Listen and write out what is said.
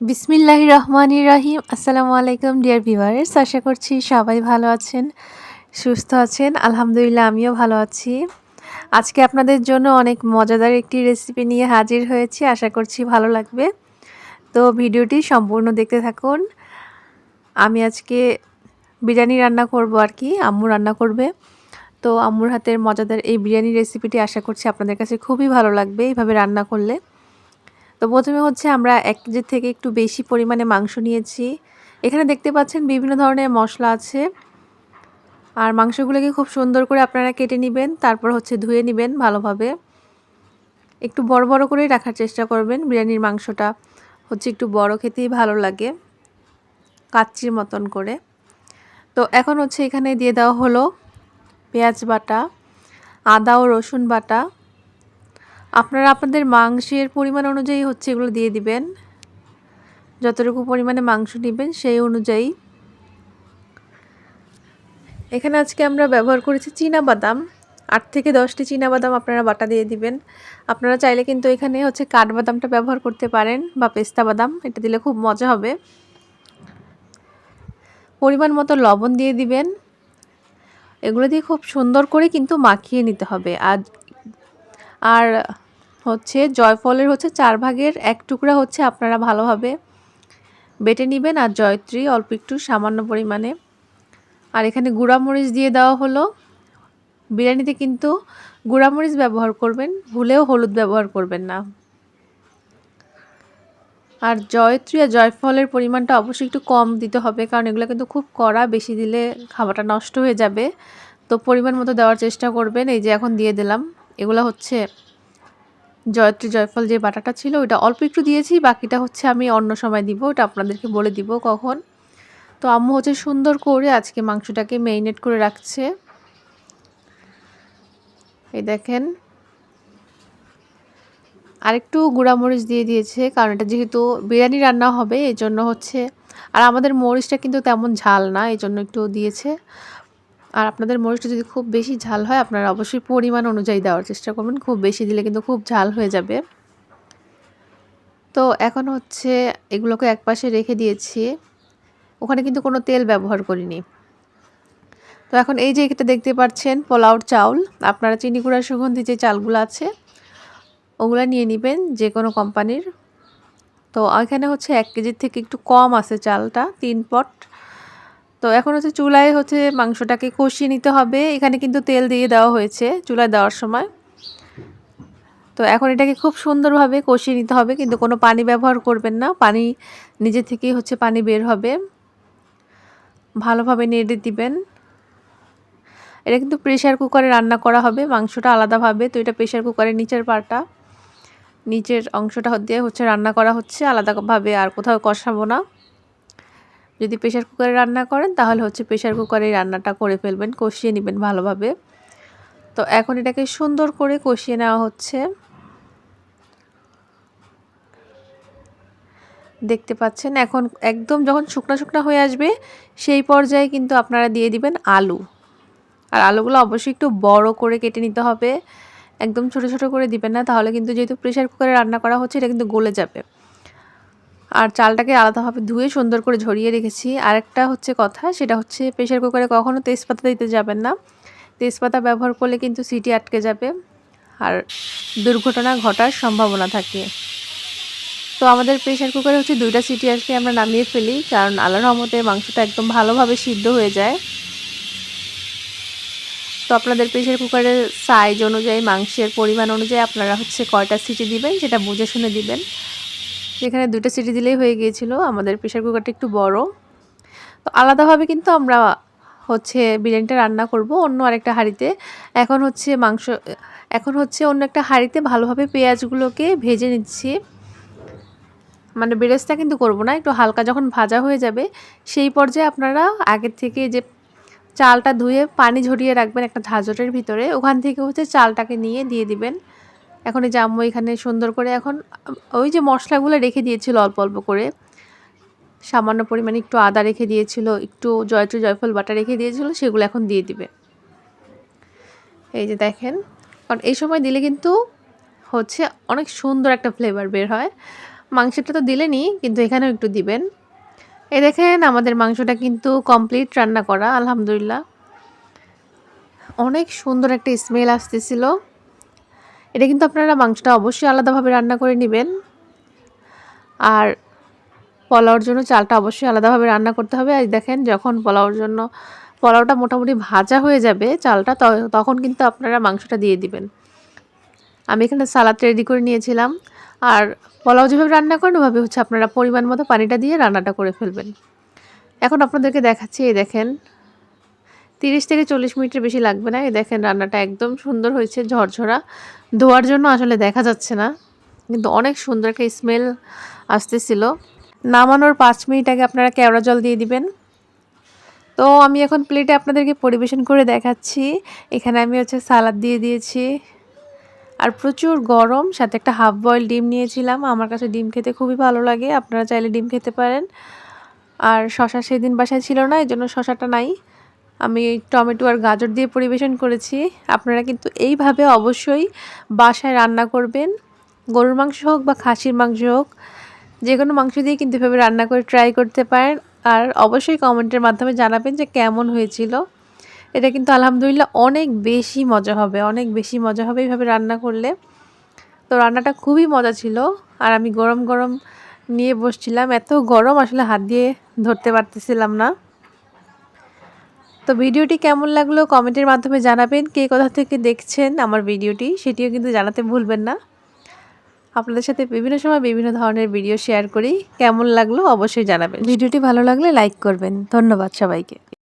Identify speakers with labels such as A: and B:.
A: বিসমিল্লাহির রহমানির রহিম। আসসালামু আলাইকুম ডিয়ার ভিউয়ার্স, আশা করছি সবাই ভালো আছেন, সুস্থ আছেন। আলহামদুলিল্লাহ আমিও ভালো আছি। আজকে আপনাদের জন্য অনেক মজাদার একটি রেসিপি নিয়ে হাজির হয়েছি, আশা করছি ভালো লাগবে। তো ভিডিওটি সম্পূর্ণ দেখতে থাকুন। আমি আজকে বিরিয়ানি রান্না করব আর কি, আম্মু রান্না করবে। তো আম্মুর হাতের মজাদার এই বিরিয়ানি রেসিপিটি আশা করছি আপনাদের কাছে খুবই ভালো লাগবে এইভাবে রান্না করলে। তো প্রথমে হচ্ছে আমরা ১ কেজির থেকে একটু বেশি পরিমাণে মাংস নিয়েছি। এখানে দেখতে পাচ্ছেন বিভিন্ন ধরনের মশলা আছে। আর মাংসগুলোকে খুব সুন্দর করে আপনারা কেটে নিবেন, তারপর হচ্ছে ধুয়ে নিবেন ভালোভাবে। একটু বড় বড় করেই রাখার চেষ্টা করবেন, বিরিয়ানির মাংসটা হচ্ছে একটু বড় খেতেই ভালো লাগে, কাচ্চির মতন করে। তো এখন হচ্ছে এখানে দিয়ে দেওয়া হলো পেঁয়াজ বাটা, আদা ও রসুন বাটা। আপনারা আপনাদের মাংসের পরিমাণ অনুযায়ী হচ্ছে এগুলো দিয়ে দিবেন, যতটুকু পরিমাণে মাংস নেবেন সেই অনুযায়ী। এখানে আজকে আমরা ব্যবহার করেছি চীনাবাদাম, ৮ থেকে ১০টি চীনাবাদাম আপনারা বাটা দিয়ে দিবেন। আপনারা চাইলে কিন্তু এখানে হচ্ছে কাঠবাদামটা ব্যবহার করতে পারেন বা পেস্তা বাদাম, এটা দিলে খুব মজা হবে। পরিমাণ মতো লবণ দিয়ে দিবেন। এগুলো দিয়ে খুব সুন্দর করে কিন্তু মাখিয়ে নিতে হবে। আর হচ্ছে জয়ফলের হচ্ছে ৪ ভাগের ১ টুকরা হচ্ছে আপনারা ভালোভাবে বেটে নেবেন, আর জয়ত্রী অল্প একটু সামান্য পরিমাণে। আর এখানে গুঁড়ামরিচ দিয়ে দেওয়া হলো। বিরিয়ানিতে কিন্তু গুঁড়ামরিচ ব্যবহার করবেন, ভুলেও হলুদ ব্যবহার করবেন না। আর জয়ত্রী আর জয়ফলের পরিমাণটা অবশ্যই একটু কম দিতে হবে, কারণ এগুলো কিন্তু খুব কড়া, বেশি দিলে খাবারটা নষ্ট হয়ে যাবে। তো পরিমাণ মতো দেওয়ার চেষ্টা করবেন। এই যে এখন দিয়ে দিলাম। এগুলো হচ্ছে জয়ত্রী জয়ফল যে বাটাটা ছিল ওইটা অল্প একটু দিয়েছি, বাকিটা হচ্ছে আমি অন্য সময় দিব, ওটা আপনাদেরকে বলে দিব কখন। তো আম্মু হচ্ছে সুন্দর করে আজকে মাংসটাকে ম্যারিনেট করে রাখছে। এই দেখেন, আরেকটু গুঁড়ামরিচ দিয়ে দিয়েছে, কারণ এটা যেহেতু বিরিয়ানি রান্না হবে এই জন্য হচ্ছে। আর আমাদের মরিচটা কিন্তু তেমন ঝাল না, এই জন্য একটু দিয়েছে। আর আপনাদের মরিচটা যদি খুব বেশি ঝাল হয় আপনারা অবশ্যই পরিমাণ অনুযায়ী দেওয়ার চেষ্টা করবেন, খুব বেশি দিলে কিন্তু খুব ঝাল হয়ে যাবে। তো এখন হচ্ছে এগুলোকে একপাশে রেখে দিয়েছি, ওখানে কিন্তু কোনো তেল ব্যবহার করিনি। তো এখন এই যে এটা দেখতে পাচ্ছেন পোলাওর চাউল, আপনারা চিনি গুঁড়া সুগন্ধি যে চালগুলো আছে ওগুলো নিয়ে নেবেন যে কোনো কোম্পানির। তো এখানে হচ্ছে ১ কেজির থেকে একটু কম আছে চালটা, ৩ পট। তো এখন হচ্ছে চুলায় হচ্ছে মাংসটাকে কষিয়ে নিতে হবে। এখানে কিন্তু তেল দিয়ে দেওয়া হয়েছে চুলায় দেওয়ার সময়। তো এখন এটাকে খুব সুন্দরভাবে কষিয়ে নিতে হবে, কিন্তু কোনো পানি ব্যবহার করবেন না, পানি নিজে থেকেই হচ্ছে পানি বের হবে। ভালোভাবে নেড়ে দিবেন। এটা কিন্তু প্রেসার কুকারে রান্না করা হবে, মাংসটা আলাদাভাবে। তো এটা প্রেসার কুকারের নিচের পার্টটা, নিচের অংশটা দিয়ে হচ্ছে রান্না করা হচ্ছে আলাদাভাবে, আর কোথাও কষাবো না। যদি প্রেসার কুকারে রান্না করেন তাহলে হচ্ছে প্রেসার কুকারে রান্নাটা করে ফেলবেন, কষিয়ে নেবেন ভালোভাবে। তো এখন এটাকে সুন্দর করে কষিয়ে নেওয়া হচ্ছে। দেখতে পাচ্ছেন এখন একদম যখন শুকনা শুকনা হয়ে আসবে সেই পর্যায়ে কিন্তু আপনারা দিয়ে দিবেন আলু। আর আলুগুলো অবশ্যই একটু বড় করে কেটে নিতে হবে, একদম ছোট ছোট করে দিবেন না, তাহলে কিন্তু যেহেতু প্রেসার কুকারে রান্না করা হচ্ছে এটা কিন্তু গলে যাবে। আর চালটাকে আলাদাভাবে ধুয়ে সুন্দর করে ঝরিয়ে রেখেছি। আরেকটা হচ্ছে কথা, সেটা হচ্ছে প্রেসার কুকারে কখনো তেজপাতা দিতে যাবেন না, তেজপাতা ব্যবহার করলে কিন্তু সিটি আটকে যাবে আর দুর্ঘটনা ঘটার সম্ভাবনা থাকে। তো আমাদের প্রেসার কুকারে হচ্ছে 2টা সিটি আসলে আমরা নামিয়ে ফেলি, কারণ আল্লাহর রহমতে মাংসটা একদম ভালোভাবে সিদ্ধ হয়ে যায়। তো আপনাদের প্রেসার কুকারের সাইজ অনুযায়ী, মাংসের পরিমাণ অনুযায়ী আপনারা হচ্ছে কয়টা সিটি দিবেন সেটা বুঝে শুনে দিবেন। এখানে 2টা সিটি দিলেই হয়ে গিয়েছিল, আমাদের প্রেসার কুকারটা একটু বড়। তো আলাদাভাবে কিন্তু আমরা হচ্ছে বিরিয়ানিটা রান্না করব অন্য আরেকটা হাঁড়িতে। এখন হচ্ছে অন্য একটা হাঁড়িতে ভালোভাবে পেঁয়াজগুলোকে ভেজে নিচ্ছি। মানে বেরেস্তা কিন্তু করব না, একটু হালকা যখন ভাজা হয়ে যাবে সেই পর্যায়ে আপনারা আগের থেকে যে চালটা ধুয়ে পানি ঝরিয়ে রাখবেন একটা ঝাঁঝরের ভিতরে, ওখান থেকে হচ্ছে চালটাকে নিয়ে দিয়ে দিবেন। এখন এই যে আম্মু এখানে সুন্দর করে এখন ওই যে মশলাগুলো রেখে দিয়েছিল অল্প অল্প করে, সামান্য পরিমাণে একটু আদা রেখে দিয়েছিল, একটু জয়ত্রী জয়ফল বাটা রেখে দিয়েছিল, সেগুলো এখন দিয়ে দিবে। এই যে দেখেন, কারণ এই সময় দিলে কিন্তু হচ্ছে অনেক সুন্দর একটা ফ্লেভার বের হয়, মাংসটা তো দিলেনই, কিন্তু এখানেও একটু দিবেন। এই দেখেন আমাদের মাংসটা কিন্তু কমপ্লিট রান্না করা, আলহামদুলিল্লাহ। অনেক সুন্দর একটা স্মেল আসতেছিল। এটা কিন্তু আপনারা মাংসটা অবশ্যই আলাদাভাবে রান্না করে নেবেন। আর পোলাওর জন্য চালটা অবশ্যই আলাদাভাবে রান্না করতে হবে। আর দেখেন যখন পোলাওটা মোটামুটি ভাজা হয়ে যাবে চালটা, তখন কিন্তু আপনারা মাংসটা দিয়ে দিবেন। আমি এখানে সালাদ রেডি করে নিয়েছিলাম। আর পোলাও যেভাবে রান্না করেন ওভাবে হচ্ছে আপনারা পরিমাণ মতো পানিটা দিয়ে রান্নাটা করে ফেলবেন। এখন আপনাদেরকে দেখাচ্ছি, এই দেখেন 30 থেকে 40 মিনিটের বেশি লাগবে না। এই দেখেন রান্নাটা একদম সুন্দর হয়েছে, ঝরঝরা। ধোয়ার জন্য আসলে দেখা যাচ্ছে না, কিন্তু অনেক সুন্দর একটা স্মেল আসতেছিল। নামানোর 5 মিনিট আগে আপনারা কেওড়া জল দিয়ে দিবেন। তো আমি এখন প্লেটে আপনাদেরকে পরিবেশন করে দেখাচ্ছি। এখানে আমি হচ্ছে সালাদ দিয়ে দিয়েছি, আর প্রচুর গরম, সাথে একটা হাফ বয়েল ডিম নিয়েছিলাম। আমার কাছে ডিম খেতে খুবই ভালো লাগে, আপনারা চাইলে ডিম খেতে পারেন। আর শশা সেদিন বাসায় ছিল না, এই জন্য শশাটা নাই। আমি টমেটো আর গাজর দিয়ে পরিবেশন করেছি। আপনারা কিন্তু এইভাবে অবশ্যই বাসায় রান্না করবেন। গরুর মাংস হোক বা খাসির মাংস হোক, যে কোনো মাংস দিয়ে কিন্তু এভাবে রান্না করে ট্রাই করতে পারেন। আর অবশ্যই কমেন্টের মাধ্যমে জানাবেন যে কেমন হয়েছিল। এটা কিন্তু আলহামদুলিল্লাহ অনেক বেশি মজা হবে, অনেক বেশি মজা হবে এইভাবে রান্না করলে। তো রান্নাটা খুবই মজা ছিল। আর আমি গরম গরম নিয়ে বসছিলাম, এত গরম আসলে হাত দিয়ে ধরতে পারতেছিলাম না। তো ভিডিওটি কেমন লাগলো কমেন্টের মাধ্যমে জানাবেন। কে কোথা থেকে দেখছেন আমার ভিডিওটি সেটিও কিন্তু জানাতে ভুলবেন না। আপনাদের সাথে বিভিন্ন সময় বিভিন্ন ধরনের ভিডিও শেয়ার করি, কেমন লাগলো অবশ্যই জানাবেন। ভিডিওটি ভালো লাগলে লাইক করবেন। ধন্যবাদ সবাইকে।